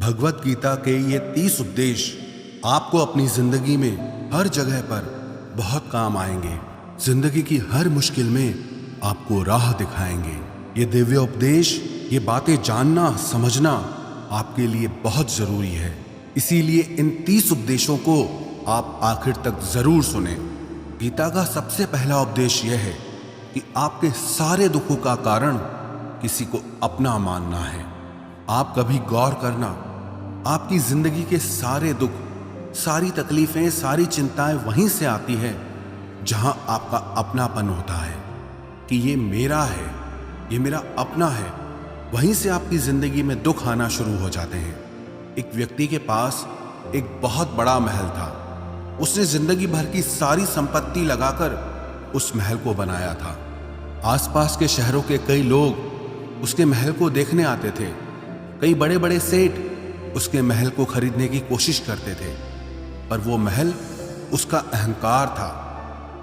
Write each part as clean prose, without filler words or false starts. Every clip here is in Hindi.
भगवत गीता के ये 30 उपदेश आपको अपनी जिंदगी में हर जगह पर बहुत काम आएंगे। जिंदगी की हर मुश्किल में आपको राह दिखाएंगे। ये दिव्य उपदेश, ये बातें जानना समझना आपके लिए बहुत जरूरी है। इसीलिए इन 30 उपदेशों को आप आखिर तक जरूर सुने। गीता का सबसे पहला उपदेश यह है कि आपके सारे दुखों का कारण किसी को अपना मानना है। आप कभी गौर करना, आपकी जिंदगी के सारे दुख, सारी तकलीफें, सारी चिंताएं वहीं से आती है जहां आपका अपनापन होता है कि ये मेरा है, ये मेरा अपना है। वहीं से आपकी जिंदगी में दुख आना शुरू हो जाते हैं। एक व्यक्ति के पास एक बहुत बड़ा महल था। उसने जिंदगी भर की सारी संपत्ति लगाकर उस महल को बनाया था। आसपास के शहरों के कई लोग उसके महल को देखने आते थे। कई बड़े बड़े सेठ उसके महल को खरीदने की कोशिश करते थे, पर वो महल उसका अहंकार था,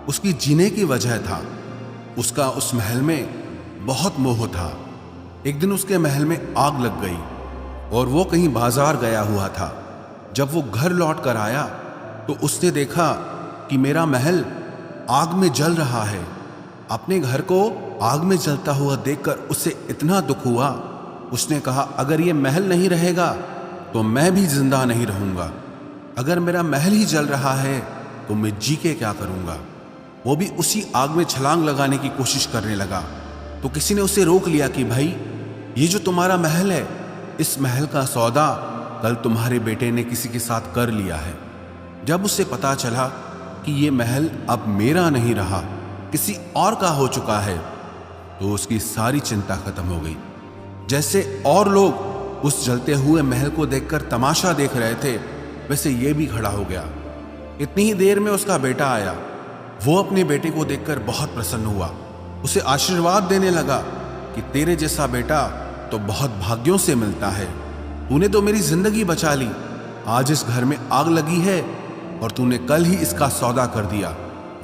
उसकी जीने की वजह था। उसका उस महल में बहुत मोह था। एक दिन उसके महल में आग लग गई और वो कहीं बाजार गया हुआ था। जब वो घर लौट कर आया तो उसने देखा कि मेरा महल आग में जल रहा है। अपने घर को आग में जलता हुआ देखकर उसे इतना दुख हुआ। उसने कहा, अगर ये महल नहीं रहेगा तो मैं भी जिंदा नहीं रहूंगा। अगर मेरा महल ही जल रहा है तो मैं जी के क्या करूंगा। वो भी उसी आग में छलांग लगाने की कोशिश करने लगा। तो किसी ने उसे रोक लिया कि भाई, ये जो तुम्हारा महल है, इस महल का सौदा कल तुम्हारे बेटे ने किसी के साथ कर लिया है। जब उसे पता चला कि ये महल अब मेरा नहीं रहा, किसी और का हो चुका है, तो उसकी सारी चिंता खत्म हो गई। जैसे और लोग उस जलते हुए महल को देखकर तमाशा देख रहे थे, वैसे ये भी खड़ा हो गया। इतनी ही देर में उसका बेटा आया। वो अपने बेटे को देखकर बहुत प्रसन्न हुआ। उसे आशीर्वाद देने लगा कि तेरे जैसा बेटा तो बहुत भाग्यों से मिलता है। तूने तो मेरी जिंदगी बचा ली। आज इस घर में आग लगी है और तूने कल ही इसका सौदा कर दिया।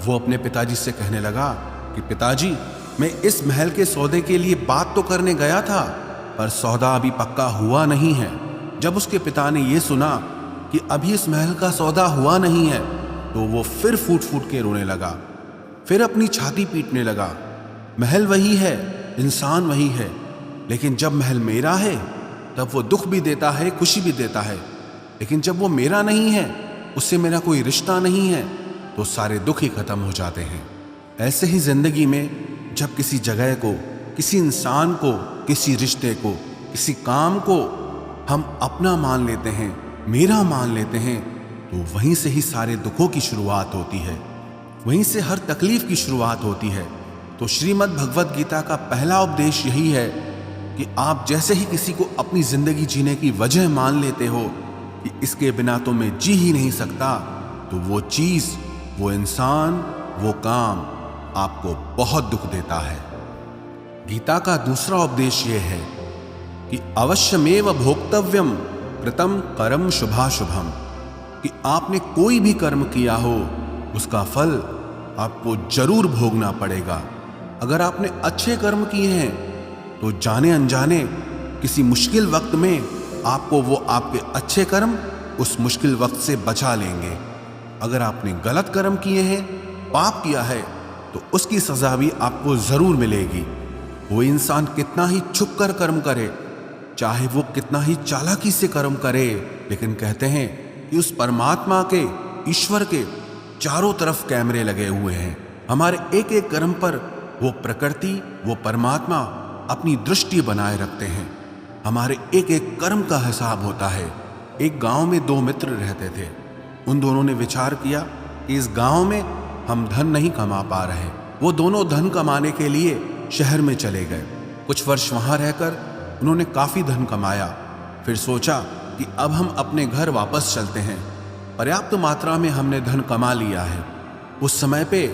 वो अपने पिताजी से कहने लगा कि पिताजी, मैं इस महल के सौदे के लिए बात तो करने गया था, पर सौदा अभी पक्का हुआ नहीं है। जब उसके पिता ने यह सुना कि अभी इस महल का सौदा हुआ नहीं है, तो वो फिर फूट फूट के रोने लगा, फिर अपनी छाती पीटने लगा। महल वही है, इंसान वही है, लेकिन जब महल मेरा है तब वो दुख भी देता है, खुशी भी देता है। लेकिन जब वो मेरा नहीं है, उससे मेरा कोई रिश्ता नहीं है, तो सारे दुख ही खत्म हो जाते हैं। ऐसे ही जिंदगी में जब किसी जगह को, किसी इंसान को, किसी रिश्ते को, किसी काम को हम अपना मान लेते हैं, मेरा मान लेते हैं, तो वहीं से ही सारे दुखों की शुरुआत होती है, वहीं से हर तकलीफ की शुरुआत होती है। तो श्रीमद् भगवत गीता का पहला उपदेश यही है कि आप जैसे ही किसी को अपनी जिंदगी जीने की वजह मान लेते हो कि इसके बिना तो मैं जी ही नहीं सकता, तो वो चीज, वो इंसान, वो काम आपको बहुत दुख देता है। गीता का दूसरा उपदेश यह है कि अवश्यमेव भोक्तव्यम कृतम कर्म शुभाशुभम, कि आपने कोई भी कर्म किया हो उसका फल आपको जरूर भोगना पड़ेगा। अगर आपने अच्छे कर्म किए हैं तो जाने अनजाने किसी मुश्किल वक्त में आपको वो आपके अच्छे कर्म उस मुश्किल वक्त से बचा लेंगे। अगर आपने गलत कर्म किए हैं, पाप किया है, तो उसकी सजा भी आपको जरूर मिलेगी। वो इंसान कितना ही छुप कर कर्म करे, चाहे वो कितना ही चालाकी से कर्म करे, लेकिन कहते हैं कि उस परमात्मा के, ईश्वर के चारों तरफ कैमरे लगे हुए हैं। हमारे एक एक कर्म पर वो प्रकृति, वो परमात्मा अपनी दृष्टि बनाए रखते हैं। हमारे एक एक कर्म का हिसाब होता है। एक गांव में 2 मित्र रहते थे। उन दोनों ने विचार किया कि इस गांव में हम धन नहीं कमा पा रहे। वो दोनों धन कमाने के लिए शहर में चले गए। कुछ वर्ष वहां रहकर उन्होंने काफी धन कमाया। फिर सोचा कि अब हम अपने घर वापस चलते हैं। पर्याप्त मात्रा में हमने धन कमा लिया है। उस समय पे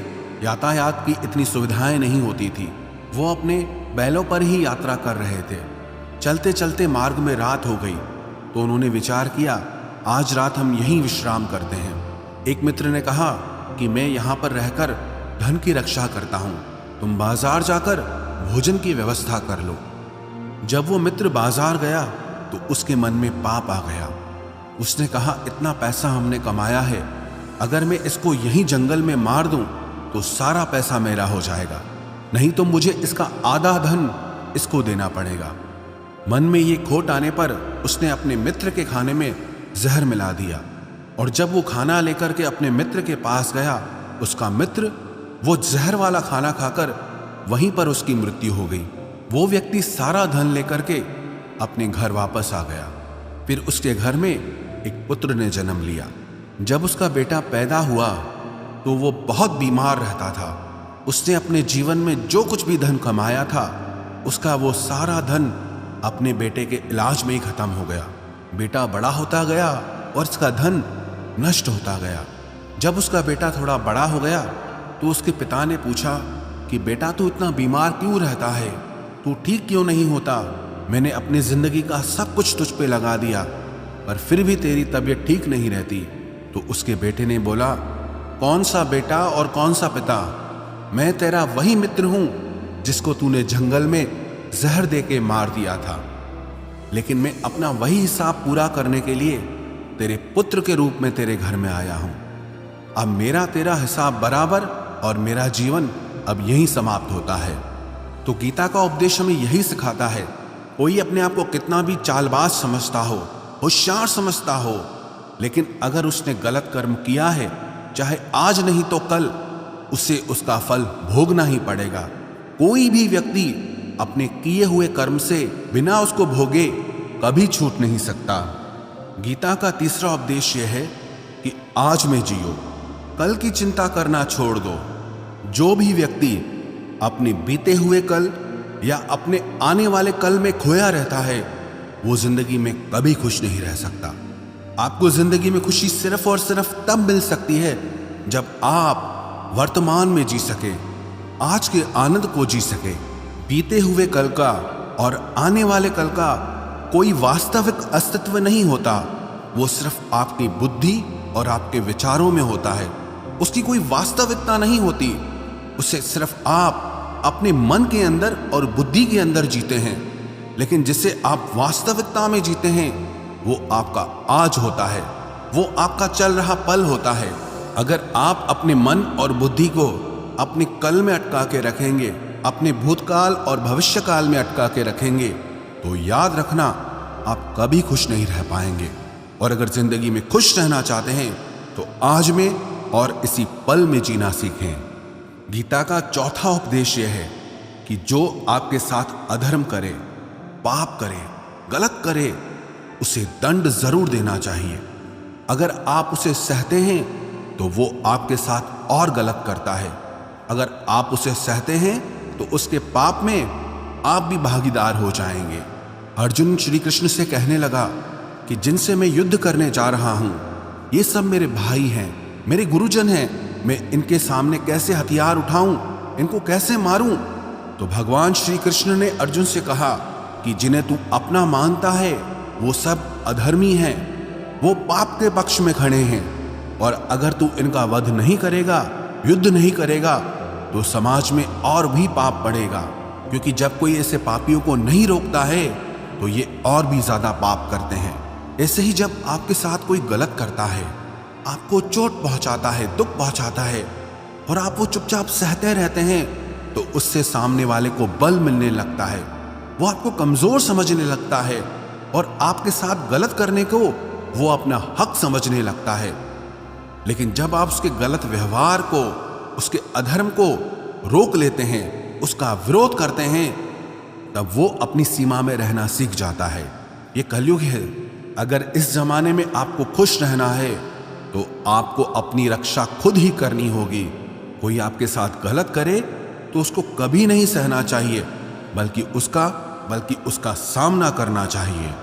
यातायात की इतनी सुविधाएं नहीं होती थी। वो अपने बैलों पर ही यात्रा कर रहे थे। चलते चलते मार्ग में रात हो गई, तो उन्होंने विचार किया, आज रात हम यहीं विश्राम करते हैं। एक मित्र ने कहा कि मैं यहाँ पर रहकर धन की रक्षा करता हूँ, तुम बाजार जाकर भोजन की व्यवस्था कर लो। जब वो मित्र बाजार गया तो उसके मन में पाप आ गया। उसने कहा, इतना पैसा हमने कमाया है, अगर मैं इसको यहीं जंगल में मार दूं तो सारा पैसा मेरा हो जाएगा, नहीं तो मुझे इसका आधा धन इसको देना पड़ेगा। मन में ये खोट आने पर उसने अपने मित्र के खाने में जहर मिला दिया, और जब वो खाना लेकर के अपने मित्र के पास गया, उसका मित्र वो जहर वाला खाना खाकर वहीं पर उसकी मृत्यु हो गई। वो व्यक्ति सारा धन लेकर के अपने घर वापस आ गया। फिर उसके घर में एक पुत्र ने जन्म लिया। जब उसका बेटा पैदा हुआ तो वो बहुत बीमार रहता था। उसने अपने जीवन में जो कुछ भी धन कमाया था, उसका वो सारा धन अपने बेटे के इलाज में ही खत्म हो गया। बेटा बड़ा होता गया और उसका धन नष्ट होता गया। जब उसका बेटा थोड़ा बड़ा हो गया तो उसके पिता ने पूछा कि बेटा, तू इतना बीमार क्यों रहता है, तू ठीक क्यों नहीं होता? मैंने अपनी जिंदगी का सब कुछ तुझ पे लगा दिया, पर फिर भी तेरी तबीयत ठीक नहीं रहती। तो उसके बेटे ने बोला, कौन सा बेटा और कौन सा पिता? मैं तेरा वही मित्र हूं जिसको तूने जंगल में जहर दे के मार दिया था, लेकिन मैं अपना वही हिसाब पूरा करने के लिए तेरे पुत्र के रूप में तेरे घर में आया हूं। अब मेरा तेरा हिसाब बराबर और मेरा जीवन अब यहीं समाप्त होता है। तो गीता का उपदेश हमें यही सिखाता है, कोई अपने आप को कितना भी चालबाज समझता हो, होशियार समझता हो, लेकिन अगर उसने गलत कर्म किया है, चाहे आज नहीं तो कल उसे उसका फल भोगना ही पड़ेगा। कोई भी व्यक्ति अपने किए हुए कर्म से बिना उसको भोगे कभी छूट नहीं सकता। गीता का तीसरा उपदेश यह है कि आज में जियो, कल की चिंता करना छोड़ दो। जो भी व्यक्ति अपने बीते हुए कल या अपने आने वाले कल में खोया रहता है, वो जिंदगी में कभी खुश नहीं रह सकता। आपको जिंदगी में खुशी सिर्फ और सिर्फ तब मिल सकती है जब आप वर्तमान में जी सके, आज के आनंद को जी सके। बीते हुए कल का और आने वाले कल का कोई वास्तविक अस्तित्व नहीं होता, वो सिर्फ आपकी बुद्धि और आपके विचारों में होता है। उसकी कोई वास्तविकता नहीं होती, उसे सिर्फ आप अपने मन के अंदर और बुद्धि के अंदर जीते हैं। लेकिन जिसे आप वास्तविकता में जीते हैं, वो आपका आज होता है, वो आपका चल रहा पल होता है। अगर आप अपने मन और बुद्धि को अपने कल में अटका के रखेंगे, अपने भूतकाल और भविष्यकाल में अटका के रखेंगे, तो याद रखना आप कभी खुश नहीं रह पाएंगे। और अगर जिंदगी में खुश रहना चाहते हैं तो आज में और इसी पल में जीना सीखें। गीता का चौथा उपदेश यह है कि जो आपके साथ अधर्म करे, पाप करे, गलत करे, उसे दंड जरूर देना चाहिए। अगर आप उसे सहते हैं तो वो आपके साथ और गलत करता है। अगर आप उसे सहते हैं तो उसके पाप में आप भी भागीदार हो जाएंगे। अर्जुन श्री कृष्ण से कहने लगा कि जिनसे मैं युद्ध करने जा रहा हूं, ये सब मेरे भाई हैं, मेरे गुरुजन हैं, मैं इनके सामने कैसे हथियार उठाऊं, इनको कैसे मारूं? तो भगवान श्री कृष्ण ने अर्जुन से कहा कि जिन्हें तू अपना मानता है वो सब अधर्मी हैं, वो पाप के पक्ष में खड़े हैं, और अगर तू इनका वध नहीं करेगा, युद्ध नहीं करेगा, तो समाज में और भी पाप बढ़ेगा। क्योंकि जब कोई ऐसे पापियों को नहीं रोकता है तो ये और भी ज्यादा पाप करते हैं। ऐसे ही जब आपके साथ कोई गलत करता है, आपको चोट पहुंचाता है, दुख पहुंचाता है, और आप वो चुपचाप सहते रहते हैं, तो उससे सामने वाले को बल मिलने लगता है, वो आपको कमजोर समझने लगता है, और आपके साथ गलत करने को वो अपना हक समझने लगता है। लेकिन जब आप उसके गलत व्यवहार को, उसके अधर्म को रोक लेते हैं, उसका विरोध करते हैं, तब वो अपनी सीमा में रहना सीख जाता है। ये कलयुग है। अगर इस जमाने में आपको खुश रहना है तो आपको अपनी रक्षा खुद ही करनी होगी। कोई आपके साथ गलत करे तो उसको कभी नहीं सहना चाहिए, बल्कि उसका सामना करना चाहिए।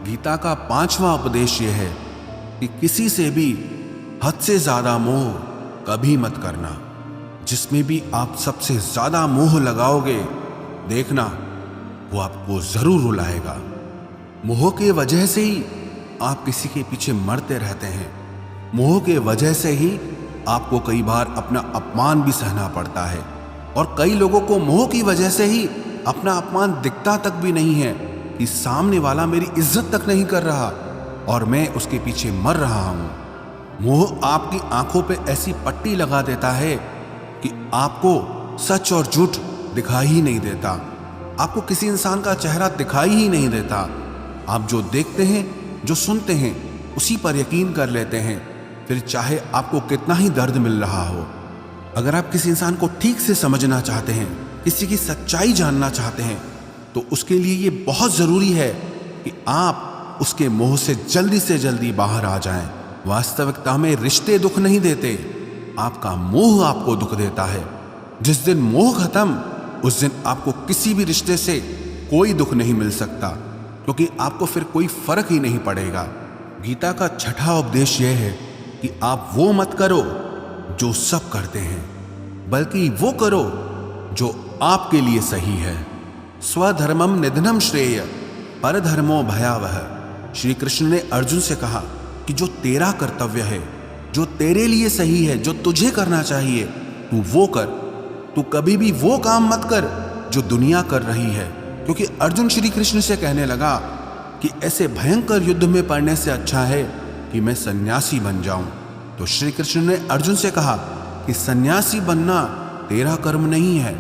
गीता का पांचवा उपदेश यह है कि किसी से भी हद से ज्यादा मोह कभी मत करना। जिसमें भी आप सबसे ज्यादा मोह लगाओगे, देखना वो आपको जरूर रुलाएगा। मोह के वजह से ही आप किसी के पीछे मरते रहते हैं। मोह के वजह से ही आपको कई बार अपना अपमान भी सहना पड़ता है, और कई लोगों को मोह की वजह से ही अपना अपमान दिखता तक भी नहीं है, कि सामने वाला मेरी इज्जत तक नहीं कर रहा और मैं उसके पीछे मर रहा हूं। मोह आपकी आंखों पे ऐसी पट्टी लगा देता है कि आपको सच और झूठ दिखाई ही नहीं देता, आपको किसी इंसान का चेहरा दिखाई ही नहीं देता। आप जो देखते हैं, जो सुनते हैं, उसी पर यकीन कर लेते हैं, फिर चाहे आपको कितना ही दर्द मिल रहा हो। अगर आप किसी इंसान को ठीक से समझना चाहते हैं, किसी की सच्चाई जानना चाहते हैं, तो उसके लिए ये बहुत ज़रूरी है कि आप उसके मोह से जल्दी बाहर आ जाएं। वास्तविकता में रिश्ते दुख नहीं देते, आपका मोह आपको दुख देता है। जिस दिन मोह खत्म, उस दिन आपको किसी भी रिश्ते से कोई दुख नहीं मिल सकता, क्योंकि आपको फिर कोई फर्क ही नहीं पड़ेगा। गीता का छठा उपदेश यह है कि आप वो मत करो जो सब करते हैं, बल्कि वो करो जो आपके लिए सही है। स्वधर्मम निधनम श्रेय परधर्मो भयावह। श्री कृष्ण ने अर्जुन से कहा कि जो तेरा कर्तव्य है, जो तेरे लिए सही है, जो तुझे करना चाहिए, तू वो कर। तू कभी भी वो काम मत कर जो दुनिया कर रही है, क्योंकि अर्जुन श्री कृष्ण से कहने लगा कि ऐसे भयंकर युद्ध में पड़ने से अच्छा है कि मैं सन्यासी बन जाऊं। तो श्री कृष्ण ने अर्जुन से कहा कि सन्यासी बनना तेरा कर्म नहीं है,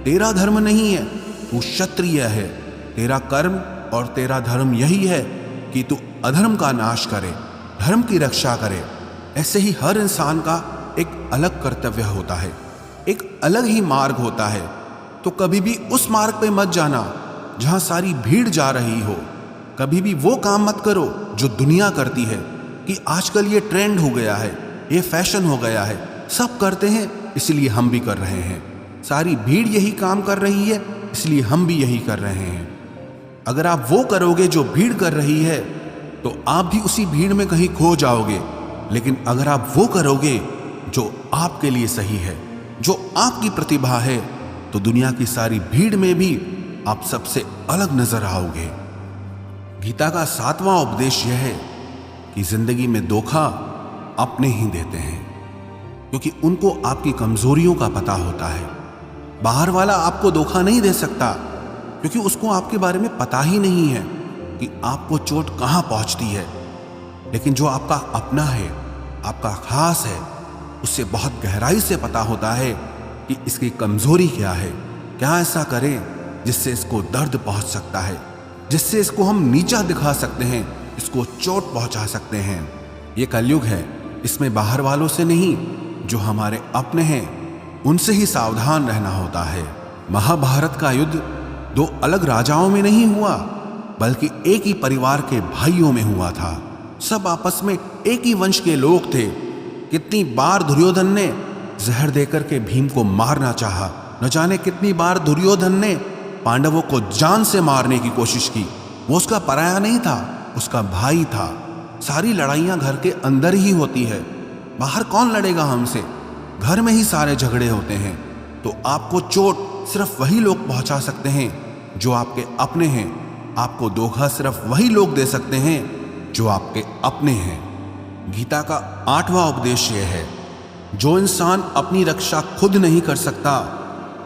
तेरा धर्म नहीं है, तू क्षत्रिय है। तेरा कर्म और तेरा धर्म यही है कि तू अधर्म का नाश करे, धर्म की रक्षा करे। ऐसे ही हर इंसान का एक अलग कर्तव्य होता है, एक अलग ही मार्ग होता है। तो कभी भी उस मार्ग पे मत जाना जहां सारी भीड़ जा रही हो। कभी भी वो काम मत करो जो दुनिया करती है कि आजकल ये ट्रेंड हो गया है, ये फैशन हो गया है, सब करते हैं इसलिए हम भी कर रहे हैं। सारी भीड़ यही काम कर रही है इसलिए हम भी यही कर रहे हैं। अगर आप वो करोगे जो भीड़ कर रही है तो आप भी उसी भीड़ में कहीं खो जाओगे। लेकिन अगर आप वो करोगे जो आपके लिए सही है, जो आपकी प्रतिभा है, तो दुनिया की सारी भीड़ में भी आप सबसे अलग नजर आओगे। गीता का 7वां उपदेश यह है कि जिंदगी में धोखा अपने ही देते हैं, क्योंकि उनको आपकी कमजोरियों का पता होता है। बाहर वाला आपको धोखा नहीं दे सकता, क्योंकि उसको आपके बारे में पता ही नहीं है कि आपको चोट कहां पहुंचती है। लेकिन जो आपका अपना है, आपका खास है, उससे बहुत गहराई से पता होता है कि इसकी कमजोरी क्या है, क्या ऐसा करें जिससे इसको दर्द पहुंच सकता है, जिससे इसको हम नीचा दिखा सकते हैं, इसको चोट पहुंचा सकते हैं। ये कलयुग है, इसमें बाहर वालों से नहीं, जो हमारे अपने हैं उनसे ही सावधान रहना होता है। महाभारत का युद्ध दो अलग राजाओं में नहीं हुआ, बल्कि एक ही परिवार के भाइयों में हुआ था। सब आपस में एक ही वंश के लोग थे। कितनी बार दुर्योधन ने जहर देकर के भीम को मारना चाहा, न जाने कितनी बार दुर्योधन ने पांडवों को जान से मारने की कोशिश की। वो उसका पराया नहीं था, उसका भाई था। सारी लड़ाइयां घर के अंदर ही होती है, बाहर कौन लड़ेगा हमसे? घर में ही सारे झगड़े होते हैं। तो आपको चोट सिर्फ वही लोग पहुंचा सकते हैं जो आपके अपने हैं। आपको धोखा सिर्फ वही लोग दे सकते हैं जो आपके अपने हैं। गीता का 8वां उपदेश यह है, जो इंसान अपनी रक्षा खुद नहीं कर सकता,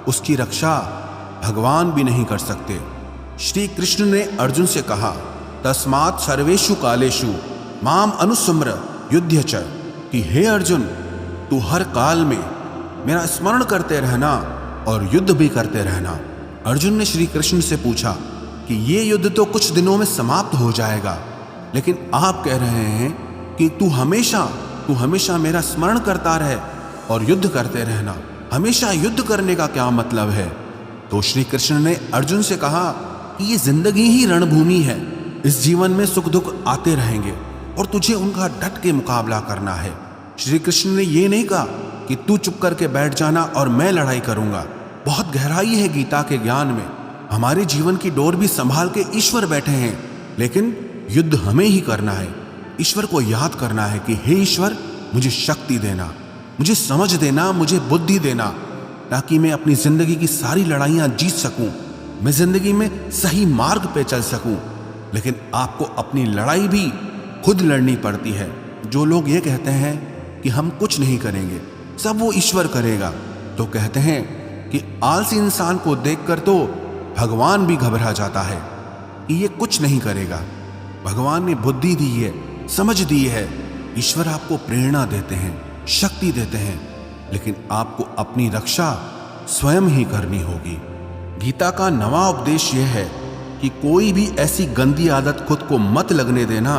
उसकी रक्षा भगवान भी नहीं कर सकते। श्री कृष्ण ने अर्जुन से कहा, तस्मात् सर्वेषु कालेषु माम अनुस्मर युध्य च, कि हे अर्जुन, तू हर काल में मेरा स्मरण करते रहना और युद्ध भी करते रहना। अर्जुन ने श्री कृष्ण से पूछा कि ये युद्ध तो कुछ दिनों में समाप्त हो जाएगा, लेकिन आप कह रहे हैं कि तू हमेशा मेरा स्मरण करता रहे और युद्ध करते रहना। हमेशा युद्ध करने का क्या मतलब है? तो श्री कृष्ण ने अर्जुन से कहा कि ये जिंदगी ही रणभूमि है। इस जीवन में सुख दुख आते रहेंगे और तुझे उनका डट के मुकाबला करना है। श्री कृष्ण ने ये नहीं कहा कि तू चुप करके बैठ जाना और मैं लड़ाई करूंगा। बहुत गहराई है गीता के ज्ञान में। हमारे जीवन की डोर भी संभाल के ईश्वर बैठे हैं, लेकिन युद्ध हमें ही करना है। ईश्वर को याद करना है कि हे ईश्वर, मुझे शक्ति देना, मुझे समझ देना, मुझे बुद्धि देना, ताकि मैं अपनी जिंदगी की सारी लड़ाइयां जीत सकूं, मैं जिंदगी में सही मार्ग पे चल सकूं। लेकिन आपको अपनी लड़ाई भी खुद लड़नी पड़ती है। जो लोग ये कहते हैं कि हम कुछ नहीं करेंगे, सब वो ईश्वर करेगा, तो कहते हैं कि आलसी इंसान को देखकर तो भगवान भी घबरा जाता है। कि ये कुछ नहीं करेगा। भगवान ने बुद्धि दी है, समझ दी है। ईश्वर आपको प्रेरणा देते हैं, शक्ति देते हैं, लेकिन आपको अपनी रक्षा स्वयं ही करनी होगी। गीता का नवा उपदेश यह है कि कोई भी ऐसी गंदी आदत खुद को मत लगने देना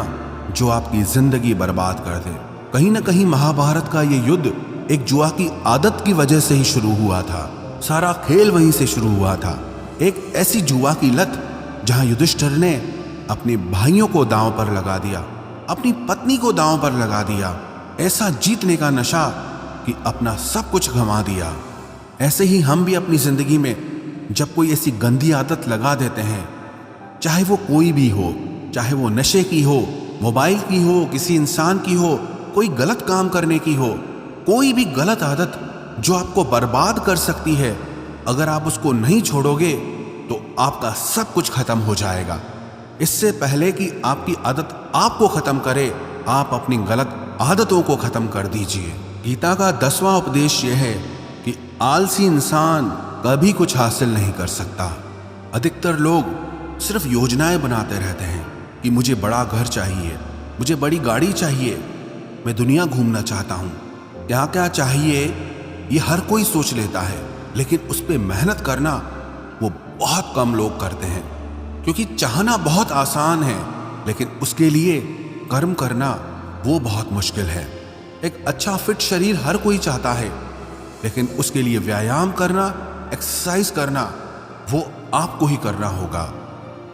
जो आपकी जिंदगी बर्बाद कर दे। कहीं ना कहीं महाभारत का ये युद्ध एक जुआ की आदत की वजह से ही शुरू हुआ था। सारा खेल वहीं से शुरू हुआ था। एक ऐसी जुआ की लत जहां युधिष्ठिर ने अपने भाइयों को दांव पर लगा दिया, अपनी पत्नी को दांव पर लगा दिया। ऐसा जीतने का नशा कि अपना सब कुछ गंवा दिया। ऐसे ही हम भी अपनी जिंदगी में जब कोई ऐसी गंदी आदत लगा देते हैं, चाहे वो कोई भी हो, चाहे वो नशे की हो, मोबाइल की हो, किसी इंसान की हो, कोई गलत काम करने की हो, कोई भी गलत आदत जो आपको बर्बाद कर सकती है, अगर आप उसको नहीं छोड़ोगे तो आपका सब कुछ खत्म हो जाएगा। इससे पहले कि आपकी आदत आपको खत्म करे, आप अपनी गलत आदतों को खत्म कर दीजिए। गीता का 10वां उपदेश यह है कि आलसी इंसान कभी कुछ हासिल नहीं कर सकता। अधिकतर लोग सिर्फ योजनाएं बनाते रहते हैं कि मुझे बड़ा घर चाहिए, मुझे बड़ी गाड़ी चाहिए, मैं दुनिया घूमना चाहता हूँ, क्या क्या चाहिए ये हर कोई सोच लेता है, लेकिन उस पर मेहनत करना वो बहुत कम लोग करते हैं। क्योंकि चाहना बहुत आसान है, लेकिन उसके लिए कर्म करना वो बहुत मुश्किल है। एक अच्छा फिट शरीर हर कोई चाहता है, लेकिन उसके लिए व्यायाम करना, एक्सरसाइज करना वो आपको ही करना होगा।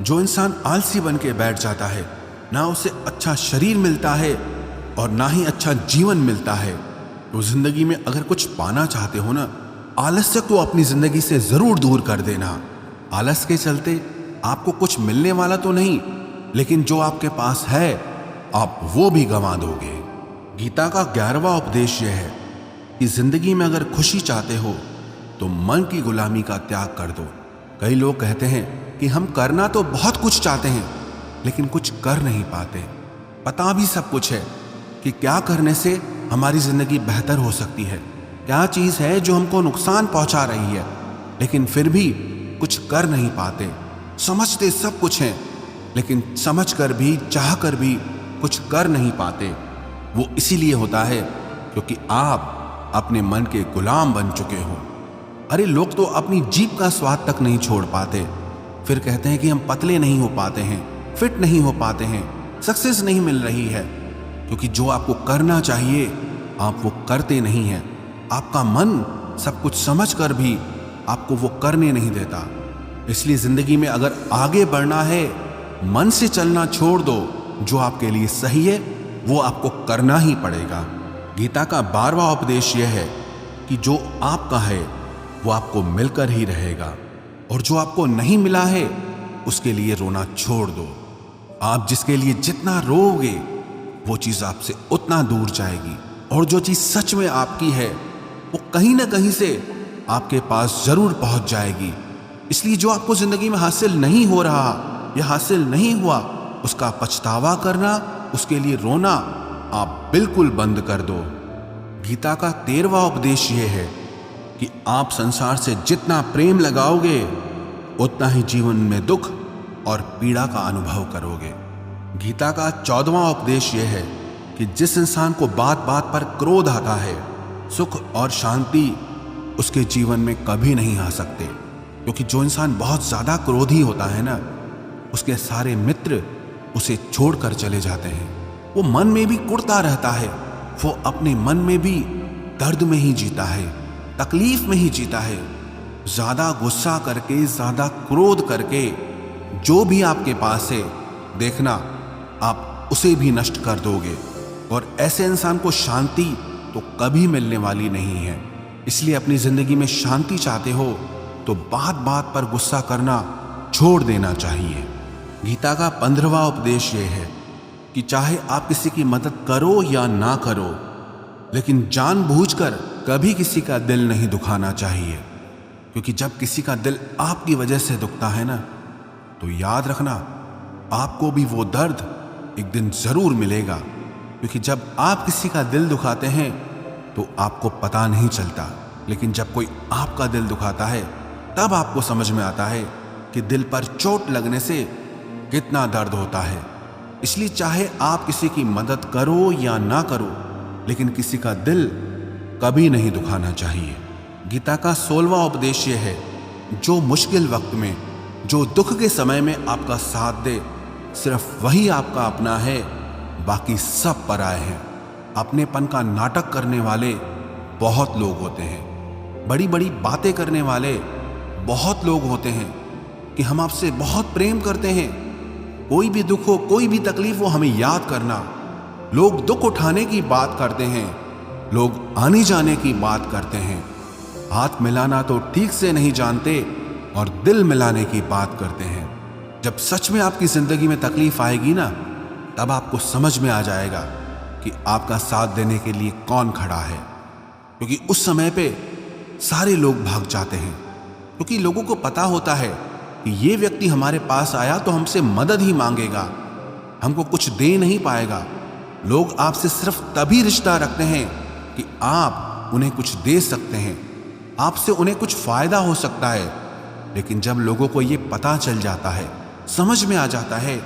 जो इंसान आलसी बन के बैठ जाता है, ना उसे अच्छा शरीर मिलता है और ना ही अच्छा जीवन मिलता है। तो जिंदगी में अगर कुछ पाना चाहते हो ना, आलस्य को अपनी जिंदगी से जरूर दूर कर देना। आलस के चलते आपको कुछ मिलने वाला तो नहीं, लेकिन जो आपके पास है आप वो भी गंवा दोगे। गीता का 11वां उपदेश यह है कि जिंदगी में अगर खुशी चाहते हो तो मन की गुलामी का त्याग कर दो। कई लोग कहते हैं कि हम करना तो बहुत कुछ चाहते हैं, लेकिन कुछ कर नहीं पाते। पता भी सब कुछ है कि क्या करने से हमारी जिंदगी बेहतर हो सकती है, क्या चीज है जो हमको नुकसान पहुंचा रही है, लेकिन फिर भी कुछ कर नहीं पाते। समझते सब कुछ हैं, लेकिन समझ कर भी, चाह कर भी कुछ कर नहीं पाते। वो इसीलिए होता है क्योंकि आप अपने मन के गुलाम बन चुके हो। अरे लोग तो अपनी जीभ का स्वाद तक नहीं छोड़ पाते, फिर कहते हैं कि हम पतले नहीं हो पाते हैं, फिट नहीं हो पाते हैं, सक्सेस नहीं मिल रही है। क्योंकि जो आपको करना चाहिए आप वो करते नहीं हैं। आपका मन सब कुछ समझ कर भी आपको वो करने नहीं देता। इसलिए जिंदगी में अगर आगे बढ़ना है, मन से चलना छोड़ दो। जो आपके लिए सही है वो आपको करना ही पड़ेगा। गीता का 12वां उपदेश यह है कि जो आपका है वो आपको मिलकर ही रहेगा, और जो आपको नहीं मिला है उसके लिए रोना छोड़ दो। आप जिसके लिए जितना रोओगे वो चीज आपसे उतना दूर जाएगी, और जो चीज सच में आपकी है वो कहीं ना कहीं से आपके पास जरूर पहुंच जाएगी। इसलिए जो आपको जिंदगी में हासिल नहीं हो रहा या हासिल नहीं हुआ, उसका पछतावा करना, उसके लिए रोना आप बिल्कुल बंद कर दो। गीता का 13वां उपदेश यह है कि आप संसार से जितना प्रेम लगाओगे उतना ही जीवन में दुख और पीड़ा का अनुभव करोगे। गीता का 14वां उपदेश यह है कि जिस इंसान को बात बात पर क्रोध आता है, सुख और शांति उसके जीवन में कभी नहीं आ सकते। क्योंकि जो इंसान बहुत ज्यादा क्रोधी होता है ना, उसके सारे मित्र उसे छोड़कर चले जाते हैं। वो मन में भी कुढ़ता रहता है, वो अपने मन में भी दर्द में ही जीता है, तकलीफ में ही जीता है। ज्यादा गुस्सा करके, ज्यादा क्रोध करके जो भी आपके पास है, देखना आप उसे भी नष्ट कर दोगे। और ऐसे इंसान को शांति तो कभी मिलने वाली नहीं है। इसलिए अपनी जिंदगी में शांति चाहते हो तो बात बात पर गुस्सा करना छोड़ देना चाहिए। गीता का 15वां उपदेश यह है कि चाहे आप किसी की मदद करो या ना करो, लेकिन जानबूझकर कभी किसी का दिल नहीं दुखाना चाहिए। क्योंकि जब किसी का दिल आपकी वजह से दुखता है ना, तो याद रखना आपको भी वो दर्द एक दिन जरूर मिलेगा। क्योंकि जब आप किसी का दिल दुखाते हैं तो आपको पता नहीं चलता, लेकिन जब कोई आपका दिल दुखाता है तब आपको समझ में आता है कि दिल पर चोट लगने से कितना दर्द होता है। इसलिए चाहे आप किसी की मदद करो या ना करो, लेकिन किसी का दिल कभी नहीं दुखाना चाहिए। गीता का 16वां उपदेश यह है, जो मुश्किल वक्त में, जो दुख के समय में आपका साथ दे, सिर्फ वही आपका अपना है, बाकी सब पराए हैं। अपनेपन का नाटक करने वाले बहुत लोग होते हैं, बड़ी बड़ी बातें करने वाले बहुत लोग होते हैं कि हम आपसे बहुत प्रेम करते हैं, कोई भी दुख हो, कोई भी तकलीफ हो, हमें याद करना। लोग दुख उठाने की बात करते हैं, लोग आने जाने की बात करते हैं, हाथ मिलाना तो ठीक से नहीं जानते और दिल मिलाने की बात करते हैं। जब सच में आपकी जिंदगी में तकलीफ आएगी ना, तब आपको समझ में आ जाएगा कि आपका साथ देने के लिए कौन खड़ा है। क्योंकि उस समय पे सारे लोग भाग जाते हैं, क्योंकि लोगों को पता होता है कि ये व्यक्ति हमारे पास आया तो हमसे मदद ही मांगेगा, हमको कुछ दे नहीं पाएगा। लोग आपसे सिर्फ तभी रिश्ता रखते हैं कि आप उन्हें कुछ दे सकते हैं, आपसे उन्हें कुछ फायदा हो सकता है। लेकिन जब लोगों को ये पता चल जाता है, समझ में आ जाता है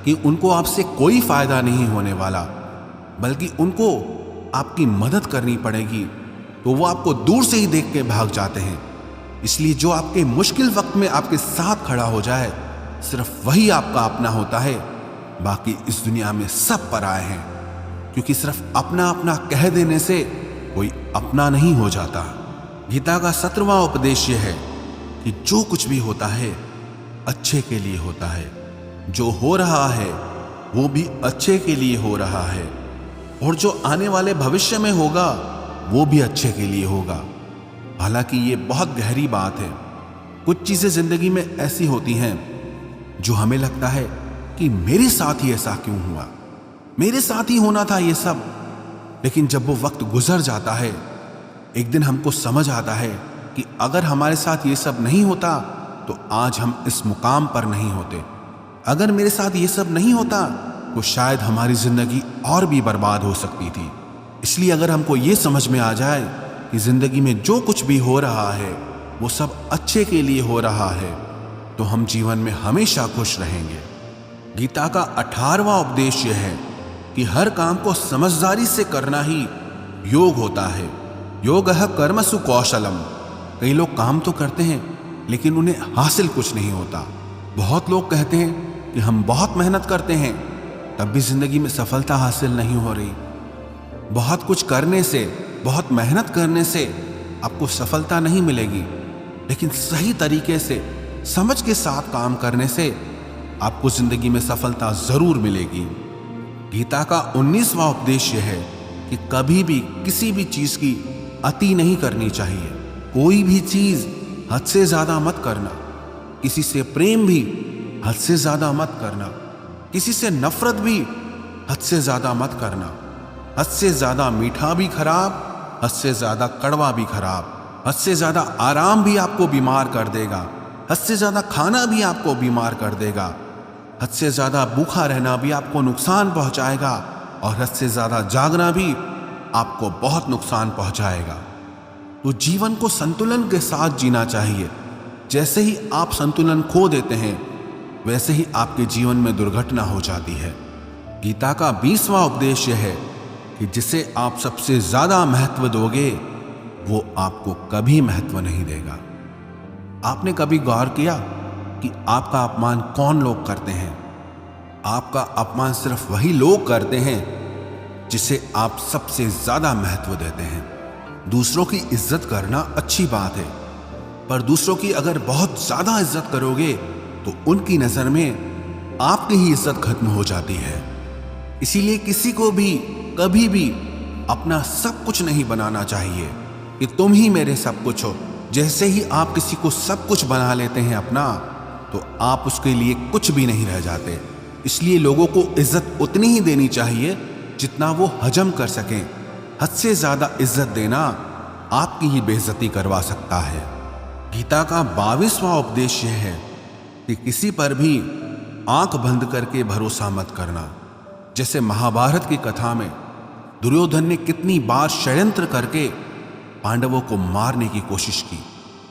कि उनको आपसे कोई फायदा नहीं होने वाला, बल्कि उनको आपकी मदद करनी पड़ेगी, तो वो आपको दूर से ही देख के भाग जाते हैं। इसलिए जो आपके मुश्किल वक्त में आपके साथ खड़ा हो जाए, सिर्फ वही आपका अपना होता है, बाकी इस दुनिया में सब पराए हैं। क्योंकि सिर्फ अपना अपना कह देने से कोई अपना नहीं हो जाता। गीता का 17वां उपदेश यह है कि जो कुछ भी होता है अच्छे के लिए होता है, जो हो रहा है वो भी अच्छे के लिए हो रहा है, और जो आने वाले भविष्य में होगा वो भी अच्छे के लिए होगा। हालांकि ये बहुत गहरी बात है। कुछ चीजें जिंदगी में ऐसी होती हैं जो हमें लगता है कि मेरे साथ ही ऐसा क्यों हुआ, मेरे साथ ही होना था ये सब। लेकिन जब वो वक्त गुजर जाता है, एक दिन हमको समझ आता है कि अगर हमारे साथ ये सब नहीं होता तो आज हम इस मुकाम पर नहीं होते। अगर मेरे साथ ये सब नहीं होता तो शायद हमारी जिंदगी और भी बर्बाद हो सकती थी। इसलिए अगर हमको ये समझ में आ जाए कि जिंदगी में जो कुछ भी हो रहा है वो सब अच्छे के लिए हो रहा है, तो हम जीवन में हमेशा खुश रहेंगे। गीता का 18वां उपदेश यह है कि हर काम को समझदारी से करना ही योग होता है। योगः कर्मसु कौशलम। कई लोग काम तो करते हैं लेकिन उन्हें हासिल कुछ नहीं होता। बहुत लोग कहते हैं कि हम बहुत मेहनत करते हैं, तब भी जिंदगी में सफलता हासिल नहीं हो रही। बहुत कुछ करने से, बहुत मेहनत करने से आपको सफलता नहीं मिलेगी, लेकिन सही तरीके से, समझ के साथ काम करने से आपको जिंदगी में सफलता जरूर मिलेगी। गीता का 19वां उपदेश यह है कि कभी भी किसी भी चीज की अति नहीं करनी चाहिए। कोई भी चीज हद से ज्यादा मत करना। किसी से प्रेम भी हद से ज्यादा मत करना। किसी से नफरत भी हद से ज्यादा मत करना। हद से ज्यादा मीठा भी खराब, हद से ज्यादा कड़वा भी खराब। हद से ज्यादा आराम भी आपको बीमार कर देगा। हद से ज्यादा खाना भी आपको बीमार कर देगा। हद से ज्यादा भूखा रहना भी आपको नुकसान पहुंचाएगा, और हद से ज्यादा जागना भी आपको बहुत नुकसान पहुंचाएगा। तो जीवन को संतुलन के साथ जीना चाहिए। जैसे ही आप संतुलन खो देते हैं, वैसे ही आपके जीवन में दुर्घटना हो जाती है। गीता का 20वां उपदेश यह है कि जिसे आप सबसे ज्यादा महत्व दोगे, वो आपको कभी महत्व नहीं देगा। आपने कभी गौर किया कि आपका अपमान कौन लोग करते हैं? आपका अपमान सिर्फ वही लोग करते हैं जिसे आप सबसे ज्यादा महत्व देते हैं। दूसरों की इज्जत करना अच्छी बात है, पर दूसरों की अगर बहुत ज्यादा इज्जत करोगे तो उनकी नजर में आपकी ही इज्जत खत्म हो जाती है। इसीलिए किसी को भी कभी भी अपना सब कुछ नहीं बनाना चाहिए कि तुम ही मेरे सब कुछ हो। जैसे ही आप किसी को सब कुछ बना लेते हैं अपना, तो आप उसके लिए कुछ भी नहीं रह जाते। इसलिए लोगों को इज्जत उतनी ही देनी चाहिए जितना वो हजम कर सकें। हद से ज्यादा इज्जत देना आपकी ही बेइज्जती करवा सकता है। गीता का 22वां उपदेश यह है कि किसी पर भी आंख बंद करके भरोसा मत करना। जैसे महाभारत की कथा में दुर्योधन ने कितनी बार षड्यंत्र करके पांडवों को मारने की कोशिश की,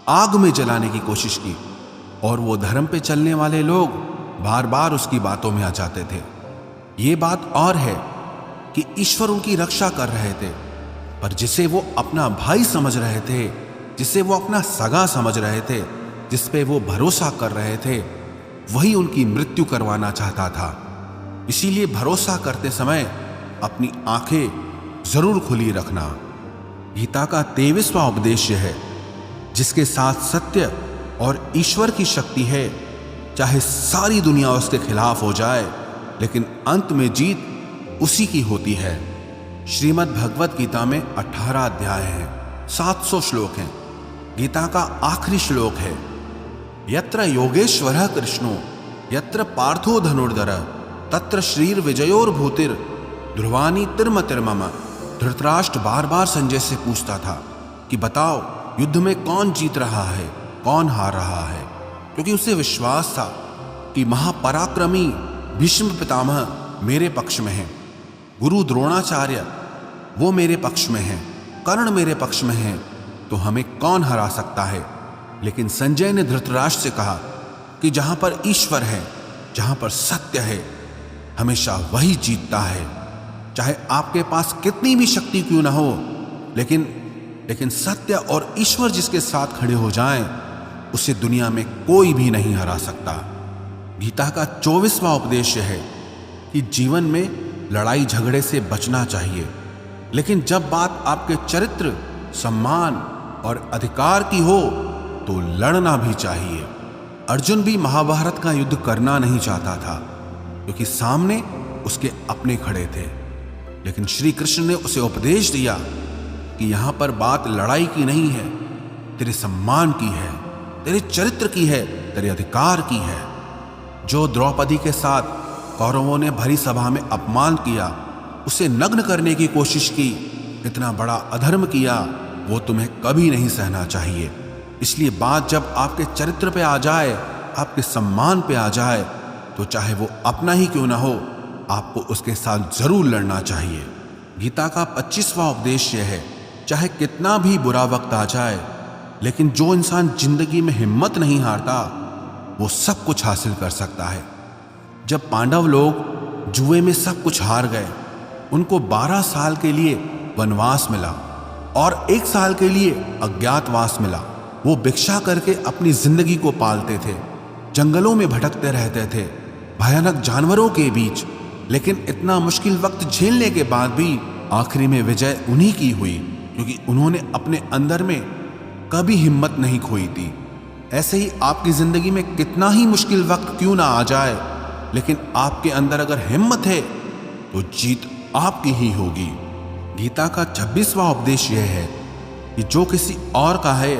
आग में जलाने की कोशिश की, और वो धर्म पे चलने वाले लोग बार बार उसकी बातों में आ जाते थे। ये बात और है कि ईश्वर उनकी रक्षा कर रहे थे, पर जिसे वो अपना भाई समझ रहे थे, जिसे वो अपना सगा समझ रहे थे, जिस पे वो भरोसा कर रहे थे, वही उनकी मृत्यु करवाना चाहता था। इसीलिए भरोसा करते समय अपनी आंखें जरूर खुली रखना। गीता का 23वां उपदेश है, जिसके साथ सत्य और ईश्वर की शक्ति है, चाहे सारी दुनिया उसके खिलाफ हो जाए, लेकिन अंत में जीत उसी की होती है। श्रीमद् भगवत गीता में 18 अध्याय हैं, 700 श्लोक हैं। गीता का आखिरी श्लोक है, यत्र योगेश्वरः कृष्णो यत्र पार्थो धनुर्धर तत्र श्रीर विजयोर्भूतिर ध्रुवानी तिर्मतिर्मम। धृतराष्ट्र बार बार संजय से पूछता था कि बताओ युद्ध में कौन जीत रहा है, कौन हार रहा है, क्योंकि उसे विश्वास था कि महापराक्रमी भीष्म पितामह मेरे पक्ष में हैं, गुरु द्रोणाचार्य वो मेरे पक्ष में हैं, कर्ण मेरे पक्ष में हैं, तो हमें कौन हरा सकता है। लेकिन संजय ने धृतराष्ट्र से कहा कि जहां पर ईश्वर है, जहां पर सत्य है, हमेशा वही जीतता है। चाहे आपके पास कितनी भी शक्ति क्यों ना हो, लेकिन सत्य और ईश्वर जिसके साथ खड़े हो जाएं, उसे दुनिया में कोई भी नहीं हरा सकता। गीता का 24वां उपदेश है कि जीवन में लड़ाई झगड़े से बचना चाहिए, लेकिन जब बात आपके चरित्र, सम्मान और अधिकार की हो तो लड़ना भी चाहिए। अर्जुन भी महाभारत का युद्ध करना नहीं चाहता था, क्योंकि सामने उसके अपने खड़े थे, लेकिन श्री कृष्ण ने उसे उपदेश दिया कि यहां पर बात लड़ाई की नहीं है, तेरे सम्मान की है, तेरे चरित्र की है, तेरे अधिकार की है। जो द्रौपदी के साथ कौरवों ने भरी सभा में अपमान किया, उसे नग्न करने की कोशिश की, इतना बड़ा अधर्म किया, वो तुम्हें कभी नहीं सहना चाहिए। इसलिए बात जब आपके चरित्र पे आ जाए, आपके सम्मान पे आ जाए, तो चाहे वो अपना ही क्यों ना हो, आपको उसके साथ जरूर लड़ना चाहिए। गीता का 25वां उपदेश यह है, चाहे कितना भी बुरा वक्त आ जाए, लेकिन जो इंसान जिंदगी में हिम्मत नहीं हारता, वो सब कुछ हासिल कर सकता है। जब पांडव लोग जुए में सब कुछ हार गए, उनको 12 साल के लिए वनवास मिला और 1 साल के लिए अज्ञातवास मिला। वो भिक्षा करके अपनी जिंदगी को पालते थे, जंगलों में भटकते रहते थे, भयानक जानवरों के बीच, लेकिन इतना मुश्किल वक्त झेलने के बाद भी आखिरी में विजय उन्हीं की हुई, क्योंकि उन्होंने अपने अंदर में कभी हिम्मत नहीं खोई थी। ऐसे ही आपकी जिंदगी में कितना ही मुश्किल वक्त क्यों ना आ जाए, लेकिन आपके अंदर अगर हिम्मत है तो जीत आपकी ही होगी। गीता का 26वां उपदेश यह है कि जो किसी और का है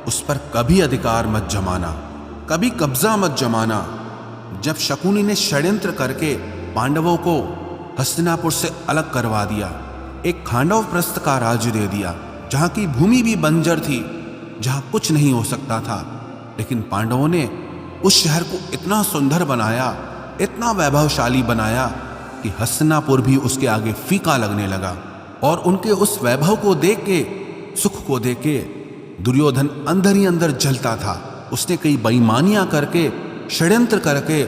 उस पर कभी अधिकार मत जमाना, कभी कब्जा मत जमाना। जब शकुनी ने षड्यंत्र करके पांडवों को हस्तिनापुर से अलग करवा दिया, एक खांडवप्रस्थ का राज्य दे दिया, जहां की भूमि भी बंजर थी, जहां कुछ नहीं हो सकता था, लेकिन पांडवों ने उस शहर को इतना सुंदर बनाया, इतना वैभवशाली बनाया कि हस्तिनापुर भी उसके आगे फीका लगने लगा। और उनके उस वैभव को देख के, सुख को देख के दुर्योधन अंदर ही अंदर जलता था। उसने कई बेईमानियां करके, षड्यंत्र करके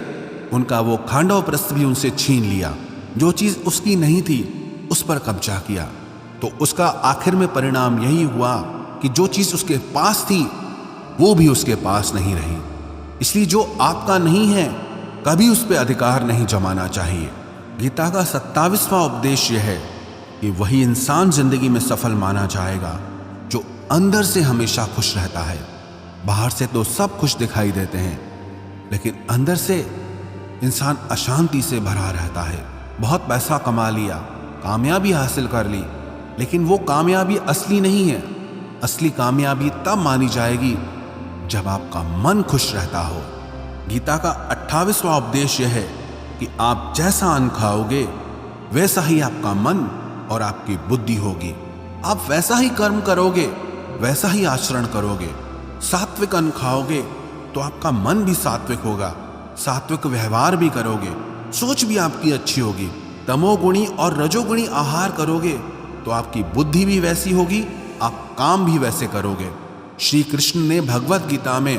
उनका वो खांडवप्रस्थ भी उनसे छीन लिया। जो चीज उसकी नहीं थी उस पर कब्जा किया। तो उसका आखिर में परिणाम यही हुआ कि जो चीज उसके पास थी वो भी उसके पास नहीं रही। इसलिए जो आपका नहीं है कभी उस पर अधिकार नहीं जमाना चाहिए। गीता का 27वां उपदेश यह है कि वही इंसान जिंदगी में सफल माना जाएगा जो अंदर से हमेशा खुश रहता है। बाहर से तो सब खुश दिखाई देते हैं, लेकिन अंदर से इंसान अशांति से भरा रहता है। बहुत पैसा कमा लिया, कामयाबी हासिल कर ली, लेकिन वो कामयाबी असली नहीं है। असली कामयाबी तब मानी जाएगी जब आपका मन खुश रहता हो। गीता का 28वां उपदेश यह है कि आप जैसा अन्न खाओगे वैसा ही आपका मन और आपकी बुद्धि होगी। आप वैसा ही कर्म करोगे, वैसा ही आचरण करोगे। सात्विक अन्न खाओगे तो आपका मन भी सात्विक होगा, सात्विक व्यवहार भी करोगे, सोच भी आपकी अच्छी होगी। तमोगुणी और रजोगुणी आहार करोगे तो आपकी बुद्धि भी वैसी होगी, आप काम भी वैसे करोगे। श्री कृष्ण ने भगवत गीता में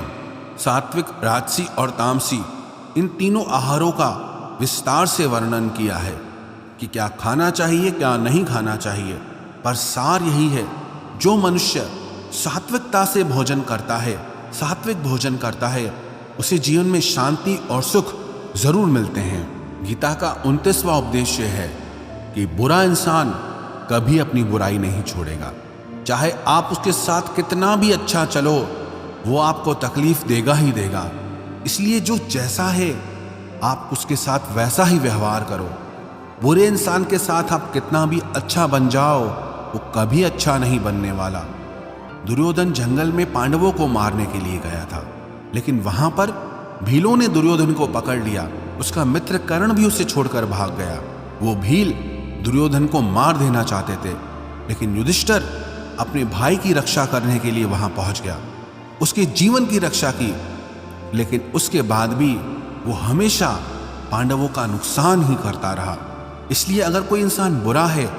सात्विक, राजसी और तामसी इन तीनों आहारों का विस्तार से वर्णन किया है कि क्या खाना चाहिए, क्या नहीं खाना चाहिए। पर सार यही है, जो मनुष्य सात्विकता से भोजन करता है, सात्विक भोजन करता है, उसे जीवन में शांति और सुख जरूर मिलते हैं। गीता का 29वां उपदेश है कि बुरा इंसान कभी अपनी बुराई नहीं छोड़ेगा। चाहे आप उसके साथ कितना भी अच्छा चलो, वो आपको तकलीफ देगा ही देगा। इसलिए जो जैसा है आप उसके साथ वैसा ही व्यवहार करो। बुरे इंसान के साथ आप कितना भी अच्छा बन जाओ, वो कभी अच्छा नहीं बनने वाला। दुर्योधन जंगल में पांडवों को मारने के लिए गया था, लेकिन वहां पर भीलों ने दुर्योधन को पकड़ लिया। उसका मित्र कर्ण भी उसे छोड़कर भाग गया। वो भील दुर्योधन को मार देना चाहते थे, लेकिन युधिष्ठिर अपने भाई की रक्षा करने के लिए वहां पहुंच गया, उसके जीवन की रक्षा की। लेकिन उसके बाद भी वो हमेशा पांडवों का नुकसान ही करता रहा। इसलिए अगर कोई इंसान बुरा है,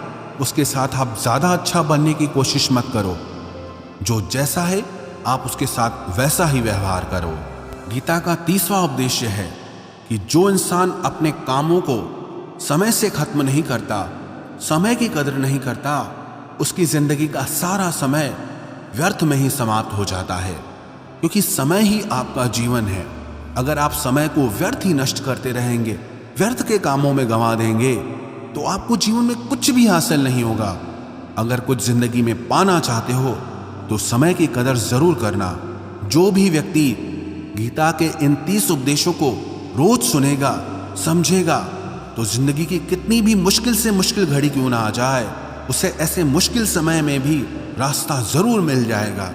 उसके साथ आप ज्यादा अच्छा बनने की कोशिश मत करो। जो जैसा है आप उसके साथ वैसा ही व्यवहार करो। गीता का 30वां उपदेश है कि जो इंसान अपने कामों को समय से खत्म नहीं करता, समय की कदर नहीं करता, उसकी जिंदगी का सारा समय व्यर्थ में ही समाप्त हो जाता है। क्योंकि समय ही आपका जीवन है। अगर आप समय को व्यर्थ ही नष्ट करते रहेंगे, व्यर्थ के कामों में गंवा देंगे, तो आपको जीवन में कुछ भी हासिल नहीं होगा। अगर कुछ जिंदगी में पाना चाहते हो तो समय की कदर जरूर करना। जो भी व्यक्ति गीता के इन 30 उपदेशों को रोज सुनेगा, समझेगा, तो जिंदगी की कितनी भी मुश्किल से मुश्किल घड़ी क्यों ना आ जाए, उसे ऐसे मुश्किल समय में भी रास्ता जरूर मिल जाएगा।